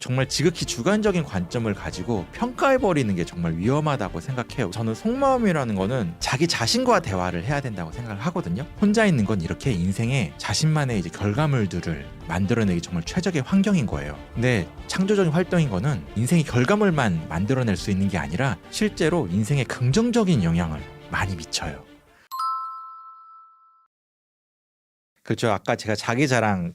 정말 지극히 주관적인 관점을 가지고 평가해버리는 게 정말 위험하다고 생각해요. 저는 속마음이라는 거는 자기 자신과 대화를 해야 된다고 생각을 하거든요. 혼자 있는 건 이렇게 인생에 자신만의 이제 결과물들을 만들어내기 정말 최적의 환경인 거예요. 근데 창조적인 활동인 거는 인생의 결과물만 만들어낼 수 있는 게 아니라 실제로 인생에 긍정적인 영향을 많이 미쳐요. 그렇죠. 아까 제가 자기 자랑,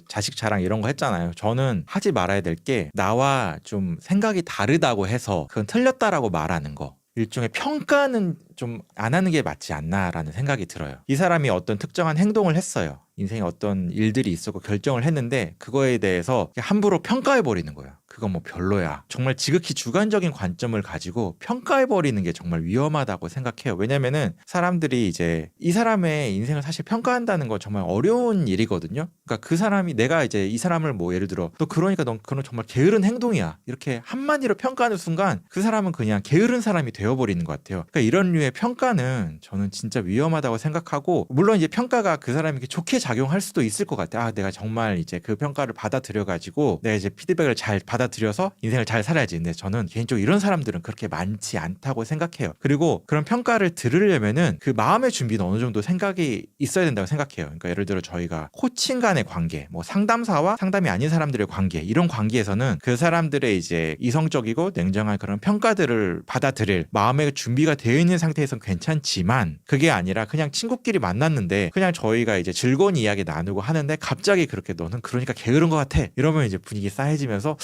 자식 자랑 이런 거 했잖아요. 저는 하지 말아야 될 게 나와 좀 생각이 다르다고 해서 그건 틀렸다라고 말하는 거. 일종의 평가는 좀 안 하는 게 맞지 않나라는 생각이 들어요. 이 사람이 어떤 특정한 행동을 했어요. 인생에 어떤 일들이 있었고 결정을 했는데 그거에 대해서 함부로 평가해버리는 거야. 그건 뭐 별로야. 정말 지극히 주관적인 관점을 가지고 평가해버리는 게 정말 위험하다고 생각해요. 왜냐면은 사람들이 이제 이 사람의 인생을 사실 평가한다는 건 정말 어려운 일이거든요. 그러니까 그 사람이 내가 이제 이 사람을 뭐 예를 들어 너 그러니까 넌 그건 정말 게으른 행동이야. 이렇게 한마디로 평가하는 순간 그 사람은 그냥 게으른 사람이 되어버리는 것 같아요. 그러니까 이런 류의 평가는 저는 진짜 위험하다고 생각하고 물론 이제 평가가 그 사람에게 좋게 작용할 수도 있을 것 같아요. 아, 내가 정말 이제 그 평가를 받아들여가지고 내가 이제 피드백을 잘 받아들여서 인생을 잘 살아야지. 근데 저는 개인적으로 이런 사람들은 그렇게 많지 않다고 생각해요. 그리고 그런 평가를 들으려면은 그 마음의 준비는 어느 정도 생각이 있어야 된다고 생각해요. 그러니까 예를 들어 저희가 코칭 간의 관계, 뭐 상담사와 상담이 아닌 사람들의 관계, 이런 관계에서는 그 사람들의 이제 이성적이고 냉정한 그런 평가들을 받아들일 마음의 준비가 되어 있는 상태에서는 괜찮지만 그게 아니라 그냥 친구끼리 만났는데 그냥 저희가 이제 즐거운 이야기 나누고 하는데 갑자기 그렇게 너는 그러니까 게으른 것 같아 이러면 이제 분위기 싸해지면서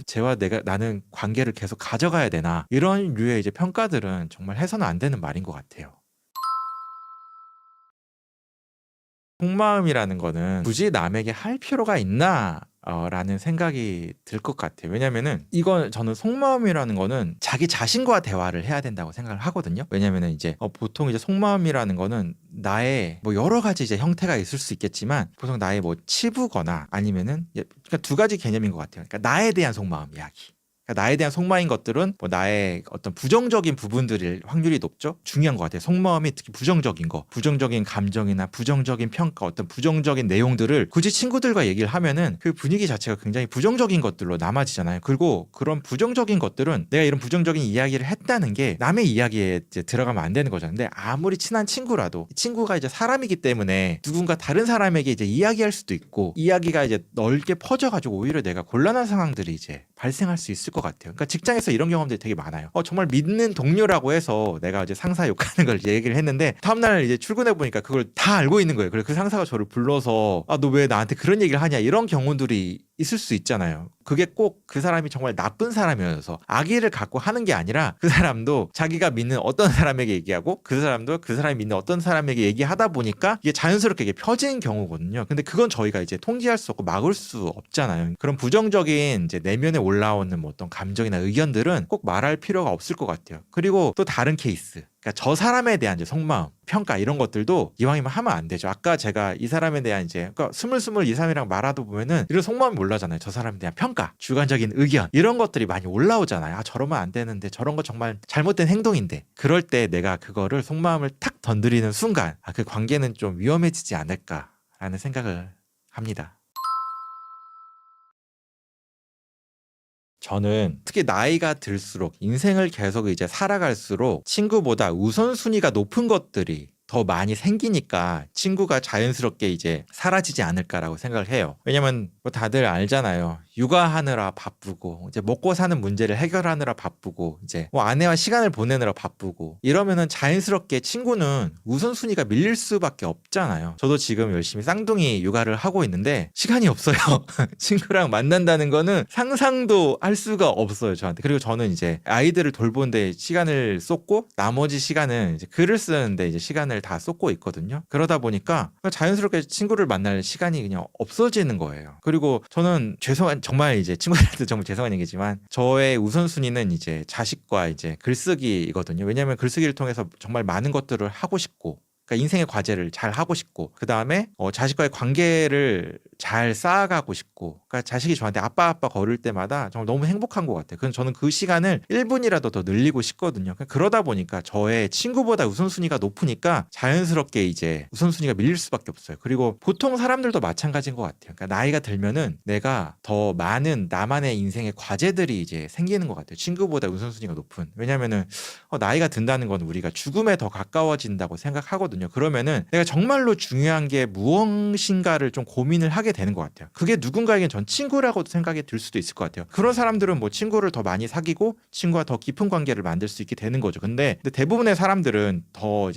쟤와 나는 관계를 계속 가져가야 되나 이런 류의 이제 평가들은 정말 해서는 안 되는 말인 것 같아요. 속마음이라는 거는 굳이 남에게 할 필요가 있나? 라는 생각이 들 것 같아요. 왜냐면은 이건 저는 속마음이라는 거는 자기 자신과 대화를 해야 된다고 생각을 하거든요. 왜냐면은 이제 보통 이제 속마음이라는 거는 나의 뭐 여러 가지 이제 형태가 있을 수 있겠지만 보통 나의 뭐 치부거나 아니면은 그러니까 두 가지 개념인 것 같아요. 그러니까 나에 대한 속마음 이야기. 그러니까 나에 대한 속마음인 것들은 뭐 나의 어떤 부정적인 부분들일 확률이 높죠. 중요한 것 같아요. 속마음이 특히 부정적인 거, 부정적인 감정이나 부정적인 평가, 어떤 부정적인 내용들을 굳이 친구들과 얘기를 하면은 그 분위기 자체가 굉장히 부정적인 것들로 남아지잖아요. 그리고 그런 부정적인 것들은 내가 이런 부정적인 이야기를 했다는 게 남의 이야기에 이제 들어가면 안 되는 거잖아요. 근데 아무리 친한 친구라도 친구가 이제 사람이기 때문에 누군가 다른 사람에게 이제 이야기할 수도 있고 이야기가 이제 넓게 퍼져가지고 오히려 내가 곤란한 상황들이 이제 발생할 수 있을 것 같아요. 그러니까 직장에서 이런 경험들이 되게 많아요. 정말 믿는 동료라고 해서 내가 이제 상사 욕하는 걸 얘기를 했는데 다음날 이제 출근해 보니까 그걸 다 알고 있는 거예요. 그래서 그 상사가 저를 불러서 너 왜 나한테 그런 얘기를 하냐 이런 경우들이 있을 수 있잖아요. 그게 꼭 그 사람이 정말 나쁜 사람이어서 악의를 갖고 하는 게 아니라 그 사람도 자기가 믿는 어떤 사람에게 얘기하고 그 사람도 그 사람이 믿는 어떤 사람에게 얘기하다 보니까 이게 자연스럽게 이게 펴지는 경우거든요. 근데 그건 저희가 이제 통제할 수 없고 막을 수 없잖아요. 그런 부정적인 이제 내면에 올라오는 뭐 어떤 감정이나 의견들은 꼭 말할 필요가 없을 것 같아요. 그리고 또 다른 케이스. 그러니까 저 사람에 대한 이제 속마음, 평가 이런 것들도 이왕이면 하면 안 되죠. 아까 제가 이 사람에 대한 이제 그러니까 스물스물 이 사람이랑 말하다 보면은 이런 속마음이 올라잖아요. 저 사람에 대한 평가, 주관적인 의견 이런 것들이 많이 올라오잖아요. 저러면 안 되는데 저런 거 정말 잘못된 행동인데 그럴 때 내가 그거를 속마음을 탁 건드리는 순간 그 관계는 좀 위험해지지 않을까라는 생각을 합니다. 저는 특히 나이가 들수록 인생을 계속 이제 살아갈수록 친구보다 우선순위가 높은 것들이 더 많이 생기니까 친구가 자연스럽게 이제 사라지지 않을까라고 생각을 해요. 왜냐면 뭐 다들 알잖아요. 육아하느라 바쁘고 이제 먹고 사는 문제를 해결하느라 바쁘고 이제 뭐 아내와 시간을 보내느라 바쁘고 이러면은 자연스럽게 친구는 우선순위가 밀릴 수밖에 없잖아요. 저도 지금 열심히 쌍둥이 육아를 하고 있는데 시간이 없어요. 친구랑 만난다는 거는 상상도 할 수가 없어요, 저한테. 그리고 저는 이제 아이들을 돌보는데 시간을 쏟고 나머지 시간은 이제 글을 쓰는데 이제 시간을 다 쏟고 있거든요. 그러다 보니까 자연스럽게 친구를 만날 시간이 그냥 없어지는 거예요. 그리고 저는 정말 이제 친구들한테 정말 죄송한 얘기지만 저의 우선순위는 이제 자식과 이제 글쓰기이거든요. 왜냐하면 글쓰기를 통해서 정말 많은 것들을 하고 싶고 그러니까 인생의 과제를 잘 하고 싶고 그다음에 자식과의 관계를 잘 쌓아가고 싶고 그러니까 자식이 저한테 아빠 거릴 때마다 정말 너무 행복한 것 같아요. 그래서 저는 그 시간을 1분이라도 더 늘리고 싶거든요. 그러다 보니까 저의 친구보다 우선순위가 높으니까 자연스럽게 이제 우선순위가 밀릴 수밖에 없어요. 그리고 보통 사람들도 마찬가지인 것 같아요. 그러니까 나이가 들면은 내가 더 많은 나만의 인생의 과제들이 이제 생기는 것 같아요. 친구보다 우선순위가 높은. 왜냐면은 나이가 든다는 건 우리가 죽음에 더 가까워진다고 생각하거든요. 그러면은 내가 정말로 중요한 게 무엇인가를 좀 고민을 하게 되는 것 같아요. 그게 누군가에겐 전 친구라고도 생각이 들 수도 있을 것 같아요. 그런 사람들은 뭐 친구를 더 많이 사귀고 친구와 더 깊은 관계를 만들 수 있게 되는 거죠. 근데 대부분의 사람들은 더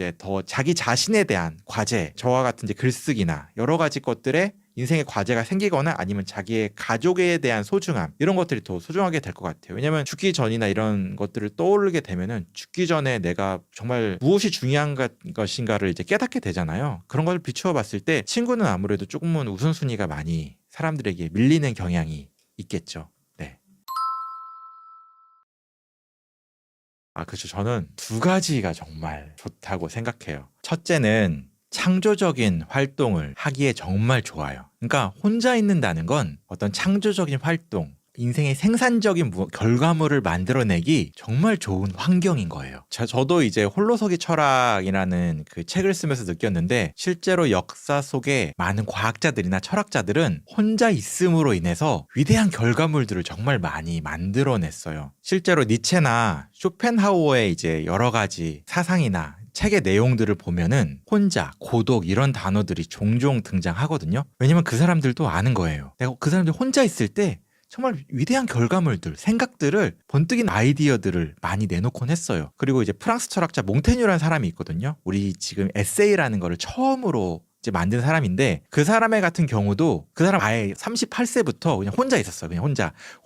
자기 자신에 대한 과제, 저와 같은 이제 글쓰기나 여러 가지 것들에 인생의 과제가 생기거나 아니면 자기의 가족에 대한 소중함 이런 것들이 더 소중하게 될 것 같아요. 왜냐하면 죽기 전이나 이런 것들을 떠오르게 되면은 죽기 전에 내가 정말 무엇이 중요한 것인가를 이제 깨닫게 되잖아요. 그런 걸 비추어 봤을 때 친구는 아무래도 조금은 우선순위가 많이 사람들에게 밀리는 경향이 있겠죠. 네. 그렇죠. 저는 두 가지가 정말 좋다고 생각해요. 첫째는 창조적인 활동을 하기에 정말 좋아요. 그러니까 혼자 있는다는 건 어떤 창조적인 활동, 인생의 생산적인 결과물을 만들어내기 정말 좋은 환경인 거예요. 저도 이제 홀로서기 철학이라는 그 책을 쓰면서 느꼈는데 실제로 역사 속에 많은 과학자들이나 철학자들은 혼자 있음으로 인해서 위대한 결과물들을 정말 많이 만들어냈어요. 실제로 니체나 쇼펜하우어의 이제 여러 가지 사상이나 책의 내용들을 보면은 혼자, 고독 이런 단어들이 종종 등장하거든요. 왜냐면 그 사람들도 아는 거예요. 내가 그 사람들 혼자 있을 때 정말 위대한 결과물들, 생각들을 번뜩인 아이디어들을 많이 내놓곤 했어요. 그리고 이제 프랑스 철학자 몽테뉴라는 사람이 있거든요. 우리 지금 에세이라는 거를 처음으로 이제 만든 사람인데 그 사람의 같은 경우도 그 사람 아예 38세부터 그냥 혼자 있었어요. 그냥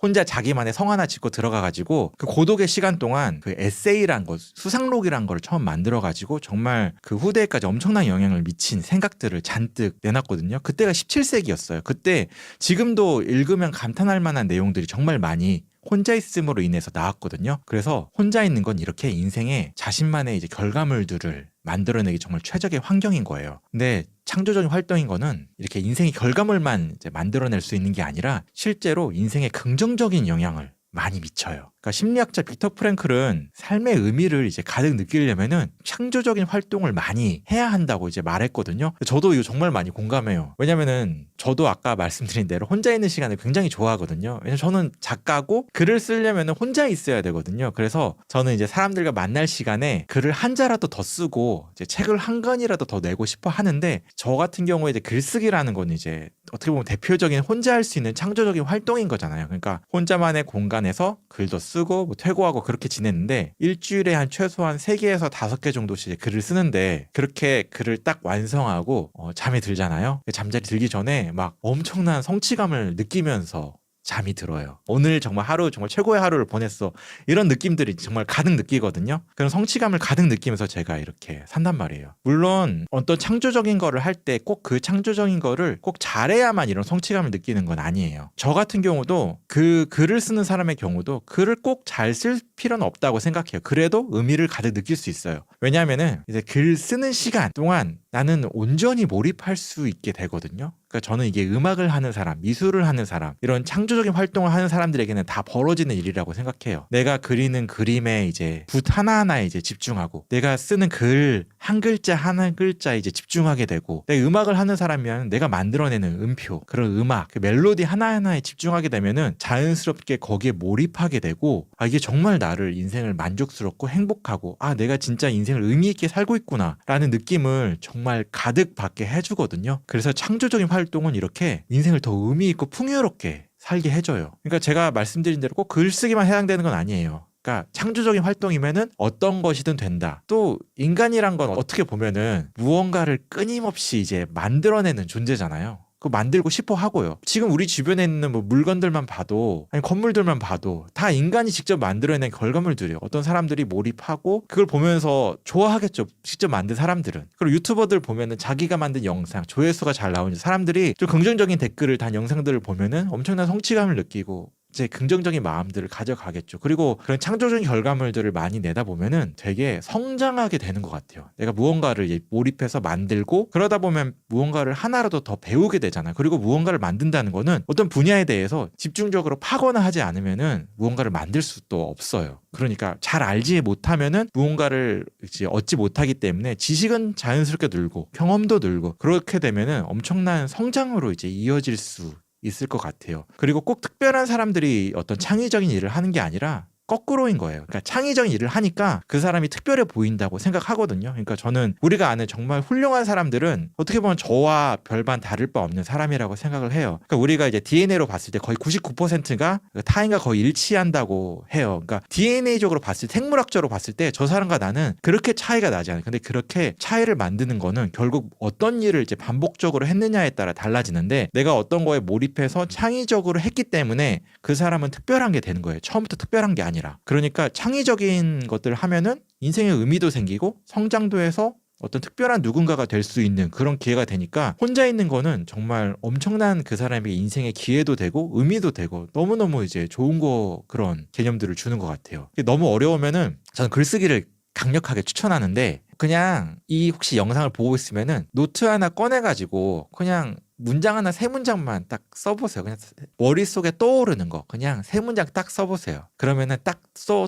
혼자 자기만의 성 하나 짓고 들어가가지고 그 고독의 시간 동안 그 에세이란 거, 수상록이란 거를 처음 만들어가지고 정말 그 후대에까지 엄청난 영향을 미친 생각들을 잔뜩 내놨거든요. 그때가 17세기였어요. 그때 지금도 읽으면 감탄할 만한 내용들이 정말 많이 혼자 있음으로 인해서 나왔거든요. 그래서 혼자 있는 건 이렇게 인생의 자신만의 이제 결과물들을 만들어내기 정말 최적의 환경인 거예요. 근데 창조적인 활동인 거는 이렇게 인생의 결과물만 이제 만들어낼 수 있는 게 아니라 실제로 인생에 긍정적인 영향을 많이 미쳐요. 그러니까 심리학자 빅터 프랭클은 삶의 의미를 이제 가득 느끼려면은 창조적인 활동을 많이 해야 한다고 이제 말했거든요. 저도 이거 정말 많이 공감해요. 왜냐면은 저도 아까 말씀드린 대로 혼자 있는 시간을 굉장히 좋아하거든요. 왜냐면 저는 작가고 글을 쓰려면은 혼자 있어야 되거든요. 그래서 저는 이제 사람들과 만날 시간에 글을 한 자라도 더 쓰고 이제 책을 한 권이라도 더 내고 싶어 하는데 저 같은 경우에 이제 글쓰기라는 건 이제 어떻게 보면 대표적인 혼자 할 수 있는 창조적인 활동인 거잖아요. 그러니까 혼자만의 공간에서 글도 쓰고 뭐 퇴고하고 그렇게 지냈는데 일주일에 한 최소한 3개에서 5개 정도씩 글을 쓰는데 그렇게 글을 딱 완성하고 잠이 들잖아요. 잠자리 들기 전에 막 엄청난 성취감을 느끼면서 잠이 들어요. 오늘 정말 하루 정말 최고의 하루를 보냈어. 이런 느낌들이 정말 가득 느끼거든요. 그런 성취감을 가득 느끼면서 제가 이렇게 산단 말이에요. 물론 어떤 창조적인 거를 할 때 꼭 그 창조적인 거를 꼭 잘해야만 이런 성취감을 느끼는 건 아니에요. 저 같은 경우도 그 글을 쓰는 사람의 경우도 글을 꼭 잘 쓸 필요는 없다고 생각해요. 그래도 의미를 가득 느낄 수 있어요. 왜냐하면은 이제 글 쓰는 시간 동안 나는 온전히 몰입할 수 있게 되거든요. 그러니까 저는 이게 음악을 하는 사람, 미술을 하는 사람, 이런 창조적인 활동을 하는 사람들에게는 다 벌어지는 일이라고 생각해요. 내가 그리는 그림에 이제 붓 하나하나에 이제 집중하고, 내가 쓰는 글 한 글자 한 글자에 이제 집중하게 되고, 내가 음악을 하는 사람이면 내가 만들어내는 음표, 그런 음악, 그 멜로디 하나하나에 집중하게 되면은 자연스럽게 거기에 몰입하게 되고, 이게 정말 나를 인생을 만족스럽고 행복하고, 내가 진짜 인생을 의미 있게 살고 있구나라는 느낌을 정말 가득 받게 해주거든요. 그래서 창조적인 활동은 이렇게 인생을 더 의미 있고 풍요롭게 살게 해줘요. 그러니까 제가 말씀드린 대로 꼭 글쓰기만 해당되는 건 아니에요. 그러니까 창조적인 활동이면은 어떤 것이든 된다. 또 인간이란 건 어떻게 보면은 무언가를 끊임없이 이제 만들어내는 존재잖아요. 그거 만들고 싶어 하고요. 지금 우리 주변에 있는 뭐 물건들만 봐도, 아니 건물들만 봐도 다 인간이 직접 만들어낸 결과물들이에요. 어떤 사람들이 몰입하고 그걸 보면서 좋아하겠죠. 직접 만든 사람들은. 그리고 유튜버들 보면은 자기가 만든 영상 조회수가 잘 나오는 사람들이 좀 긍정적인 댓글을 단 영상들을 보면은 엄청난 성취감을 느끼고 이제 긍정적인 마음들을 가져가겠죠. 그리고 그런 창조적인 결과물들을 많이 내다 보면은 되게 성장하게 되는 것 같아요. 내가 무언가를 이제 몰입해서 만들고 그러다 보면 무언가를 하나라도 더 배우게 되잖아요. 그리고 무언가를 만든다는 거는 어떤 분야에 대해서 집중적으로 파거나 하지 않으면은 무언가를 만들 수도 없어요. 그러니까 잘 알지 못하면은 무언가를 이제 얻지 못하기 때문에 지식은 자연스럽게 늘고 경험도 늘고 그렇게 되면은 엄청난 성장으로 이제 이어질 수 있을 것 같아요. 그리고 꼭 특별한 사람들이 어떤 창의적인 일을 하는 게 아니라 거꾸로인 거예요. 그러니까 창의적인 일을 하니까 그 사람이 특별해 보인다고 생각하거든요. 그러니까 저는 우리가 아는 정말 훌륭한 사람들은 어떻게 보면 저와 별반 다를 바 없는 사람이라고 생각을 해요. 그러니까 우리가 이제 DNA로 봤을 때 거의 99%가 타인과 거의 일치한다고 해요. 그러니까 DNA적으로 봤을 때, 생물학적으로 봤을 때 저 사람과 나는 그렇게 차이가 나지 않아요. 근데 그렇게 차이를 만드는 거는 결국 어떤 일을 이제 반복적으로 했느냐에 따라 달라지는데 내가 어떤 거에 몰입해서 창의적으로 했기 때문에 그 사람은 특별한 게 되는 거예요. 처음부터 특별한 게 아니라. 그러니까 창의적인 것들을 하면은 인생의 의미도 생기고 성장도 해서 어떤 특별한 누군가가 될 수 있는 그런 기회가 되니까 혼자 있는 거는 정말 엄청난 그 사람에게 인생의 기회도 되고 의미도 되고 너무너무 이제 좋은 거 그런 개념들을 주는 것 같아요. 너무 어려우면은 저는 글쓰기를 강력하게 추천하는데 그냥 이 혹시 영상을 보고 있으면은 노트 하나 꺼내가지고 그냥 문장 하나 세 문장만 딱 써보세요. 그냥 머릿속에 떠오르는 거 그냥 세 문장 딱 써보세요. 그러면은 딱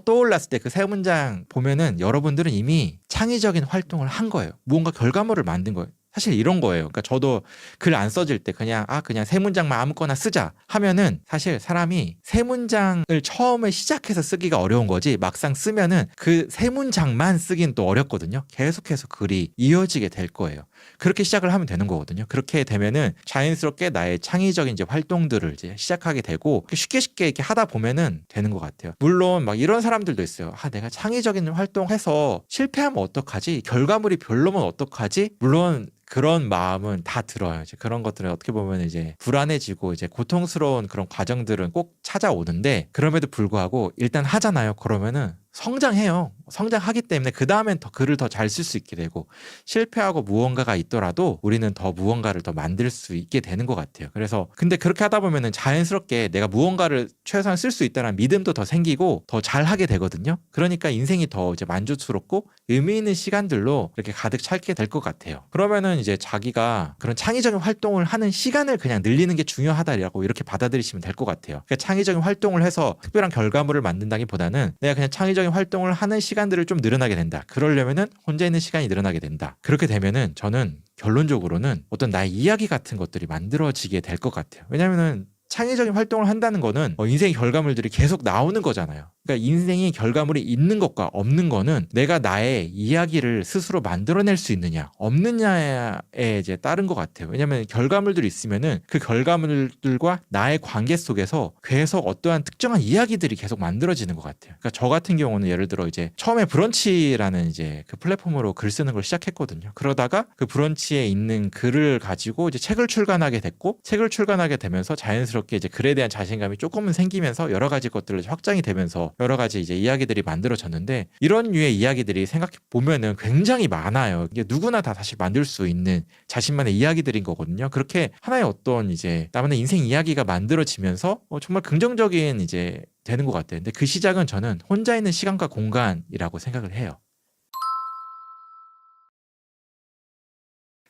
떠올랐을 때 그 세 문장 보면은 여러분들은 이미 창의적인 활동을 한 거예요. 무언가 결과물을 만든 거예요. 사실 이런 거예요. 그러니까 저도 글 안 써질 때 그냥 그냥 세 문장만 아무거나 쓰자 하면은 사실 사람이 세 문장을 처음에 시작해서 쓰기가 어려운 거지 막상 쓰면은 그 세 문장만 쓰긴 또 어렵거든요. 계속해서 글이 이어지게 될 거예요. 그렇게 시작을 하면 되는 거거든요. 그렇게 되면은 자연스럽게 나의 창의적인 이제 활동들을 이제 시작하게 되고 쉽게 이렇게 하다 보면은 되는 것 같아요. 물론 막 이런 사람들도 있어요. 내가 창의적인 활동해서 실패하면 어떡하지? 결과물이 별로면 어떡하지? 물론 그런 마음은 다 들어요. 이제 그런 것들은 어떻게 보면 이제 불안해지고 이제 고통스러운 그런 과정들은 꼭 찾아오는데 그럼에도 불구하고 일단 하잖아요. 그러면은 성장해요. 성장하기 때문에 그 다음엔 더 글을 더 잘 쓸 수 있게 되고 실패하고 무언가가 있더라도 우리는 더 무언가를 더 만들 수 있게 되는 것 같아요. 그래서 근데 그렇게 하다 보면은 자연스럽게 내가 무언가를 최소한 쓸 수 있다는 믿음도 더 생기고 더 잘하게 되거든요. 그러니까 인생이 더 이제 만족스럽고 의미 있는 시간들로 이렇게 가득 찰게 될 것 같아요. 그러면은 이제 자기가 그런 창의적인 활동을 하는 시간을 그냥 늘리는 게 중요하다라고 이렇게 받아들이시면 될 것 같아요. 그러니까 창의적인 활동을 해서 특별한 결과물을 만든다기보다는 내가 그냥 창의적인 활동을 하는 시간들을 좀 늘어나게 된다. 그러려면은 혼자 있는 시간이 늘어나게 된다. 그렇게 되면은 저는 결론적으로는 어떤 나의 이야기 같은 것들이 만들어지게 될 것 같아요. 왜냐면은 창의적인 활동을 한다는 거는 인생의 결과물들이 계속 나오는 거잖아요. 그러니까 인생의 결과물이 있는 것과 없는 거는 내가 나의 이야기를 스스로 만들어낼 수 있느냐 없느냐에 이제 따른 것 같아요. 왜냐하면 결과물들이 있으면은 그 결과물들과 나의 관계 속에서 계속 어떠한 특정한 이야기들이 계속 만들어지는 것 같아요. 그러니까 저 같은 경우는 예를 들어 이제 처음에 브런치라는 이제 그 플랫폼으로 글 쓰는 걸 시작했거든요. 그러다가 그 브런치에 있는 글을 가지고 이제 책을 출간하게 됐고 책을 출간하게 되면서 자연스럽게 이제 글에 대한 자신감이 조금은 생기면서 여러 가지 것들을 확장이 되면서 여러 가지 이제 이야기들이 만들어졌는데 이런 류의 이야기들이 생각해 보면은 굉장히 많아요. 이게 누구나 다 사실 만들 수 있는 자신만의 이야기들인 거거든요. 그렇게 하나의 어떤 이제 나만의 인생 이야기가 만들어지면서 정말 긍정적인 이제 되는 것 같아요. 근데 그 시작은 저는 혼자 있는 시간과 공간이라고 생각을 해요.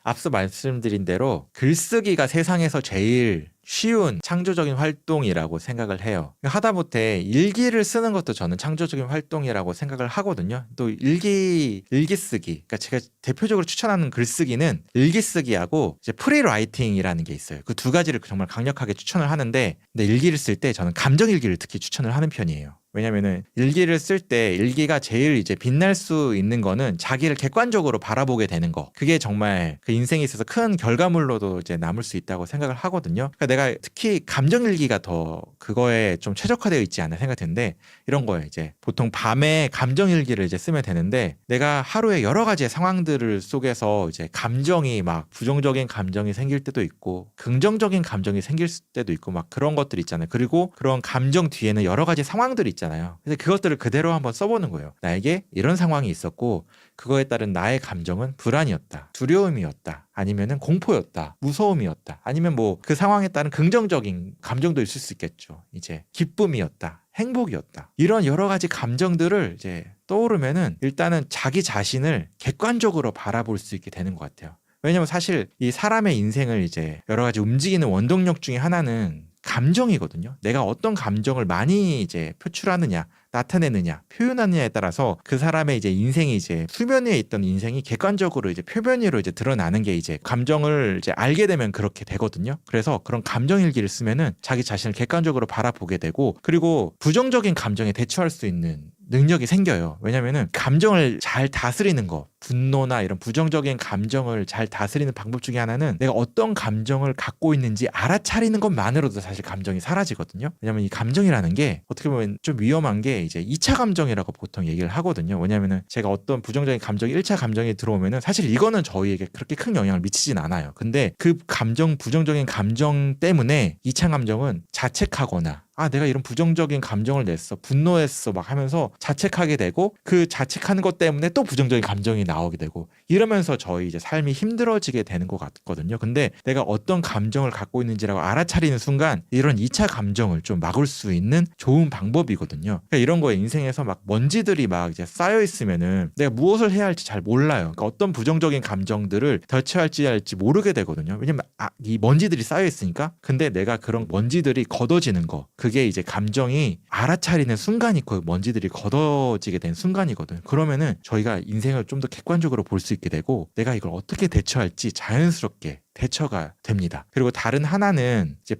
앞서 말씀드린 대로 글쓰기가 세상에서 제일 쉬운 창조적인 활동이라고 생각을 해요. 하다못해 일기를 쓰는 것도 저는 창조적인 활동이라고 생각을 하거든요. 또 일기 쓰기. 그러니까 제가 대표적으로 추천하는 글쓰기는 일기 쓰기하고 이제 프리라이팅이라는 게 있어요. 그 두 가지를 정말 강력하게 추천을 하는데 근데 일기를 쓸 때 저는 감정 일기를 특히 추천을 하는 편이에요. 왜냐면은 일기를 쓸 때 일기가 제일 이제 빛날 수 있는 거는 자기를 객관적으로 바라보게 되는 거. 그게 정말 그 인생에 있어서 큰 결과물로도 이제 남을 수 있다고 생각을 하거든요. 그러니까 내가 특히 감정 일기가 더 그거에 좀 최적화되어 있지 않나 생각되는데 이런 거예요. 이제 보통 밤에 감정 일기를 이제 쓰면 되는데 내가 하루에 여러 가지의 상황들을 속에서 이제 감정이 막 부정적인 감정이 생길 때도 있고 긍정적인 감정이 생길 때도 있고 막 그런 것들 있잖아요. 그리고 그런 감정 뒤에는 여러 가지 상황들이 있잖아요. 그래서 그것들을 그대로 한번 써보는 거예요. 나에게 이런 상황이 있었고 그거에 따른 나의 감정은 불안이었다, 두려움이었다, 아니면은 공포였다, 무서움이었다, 아니면 뭐 그 상황에 따른 긍정적인 감정도 있을 수 있겠죠. 이제 기쁨이었다, 행복이었다, 이런 여러 가지 감정들을 이제 떠오르면은 일단은 자기 자신을 객관적으로 바라볼 수 있게 되는 것 같아요. 왜냐면 사실 이 사람의 인생을 이제 여러 가지 움직이는 원동력 중에 하나는 감정이거든요. 내가 어떤 감정을 많이 이제 표출하느냐, 나타내느냐, 표현하느냐에 따라서 그 사람의 이제 인생이 이제 수면 위에 있던 인생이 객관적으로 이제 표면 위로 이제 드러나는 게 이제 감정을 이제 알게 되면 그렇게 되거든요. 그래서 그런 감정 일기를 쓰면은 자기 자신을 객관적으로 바라보게 되고, 그리고 부정적인 감정에 대처할 수 있는 능력이 생겨요. 왜냐면은 감정을 잘 다스리는 거, 분노나 이런 부정적인 감정을 잘 다스리는 방법 중에 하나는 내가 어떤 감정을 갖고 있는지 알아차리는 것만으로도 사실 감정이 사라지거든요. 왜냐면 이 감정이라는 게 어떻게 보면 좀 위험한 게 이제 2차 감정이라고 보통 얘기를 하거든요. 왜냐면은 제가 어떤 부정적인 감정이 1차 감정이 들어오면은 사실 이거는 저희에게 그렇게 큰 영향을 미치진 않아요. 근데 그 감정, 부정적인 감정 때문에 2차 감정은 자책하거나, 아, 내가 이런 부정적인 감정을 냈어, 분노했어 막 하면서 자책하게 되고, 그 자책하는 것 때문에 또 부정적인 감정이 나오게 되고, 이러면서 저희 이제 삶이 힘들어지게 되는 것 같거든요. 근데 내가 어떤 감정을 갖고 있는지라고 알아차리는 순간 이런 2차 감정을 좀 막을 수 있는 좋은 방법이거든요. 그러니까 이런 거에 인생에서 막 먼지들이 막 이제 쌓여 있으면은 내가 무엇을 해야 할지 잘 몰라요. 그러니까 어떤 부정적인 감정들을 대처할지 할지 모르게 되거든요. 왜냐면 이 먼지들이 쌓여 있으니까. 근데 내가 그런 먼지들이 걷어지는 거, 그게 이제 감정이 알아차리는 순간이 그 먼지들이 걷어지게 된 순간이거든요. 그러면은 저희가 인생을 좀 더 객관적으로 볼 수 있게 되고, 내가 이걸 어떻게 대처할지 자연스럽게 대처가 됩니다. 그리고 다른 하나는 이제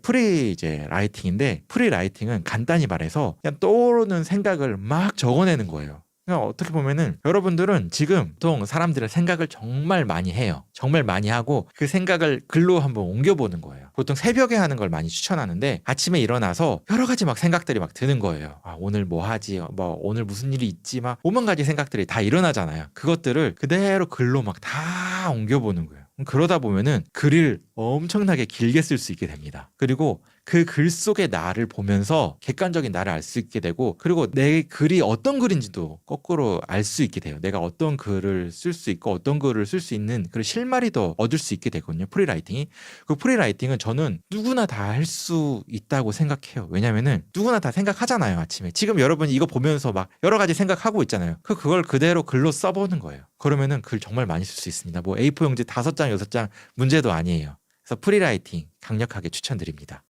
이제 라이팅인데, 프리 라이팅은 간단히 말해서 그냥 떠오르는 생각을 막 적어내는 거예요. 그러니까 어떻게 보면은 여러분들은 지금 보통 사람들은 생각을 정말 많이 해요. 정말 많이 하고 그 생각을 글로 한번 옮겨보는 거예요. 보통 새벽에 하는 걸 많이 추천하는데, 아침에 일어나서 여러 가지 막 생각들이 막 드는 거예요. 아, 오늘 뭐 하지? 뭐 오늘 무슨 일이 있지? 막 5만 가지 생각들이 다 일어나잖아요. 그것들을 그대로 글로 막 다 옮겨보는 거예요. 그러다 보면은 글을 엄청나게 길게 쓸 수 있게 됩니다. 그리고 그 글 속의 나를 보면서 객관적인 나를 알 수 있게 되고, 그리고 내 글이 어떤 글인지도 거꾸로 알 수 있게 돼요. 내가 어떤 글을 쓸 수 있고 어떤 글을 쓸 수 있는 그런 실마리 더 얻을 수 있게 되거든요. 프리라이팅이. 그 프리라이팅은 저는 누구나 다 할 수 있다고 생각해요. 왜냐면은 누구나 다 생각하잖아요. 아침에 지금 여러분이 이거 보면서 막 여러 가지 생각하고 있잖아요. 그걸 그대로 글로 써보는 거예요. 그러면은 글 정말 많이 쓸 수 있습니다. 뭐 A4 용지 5장 6장 문제도 아니에요. 그래서 프리라이팅 강력하게 추천드립니다.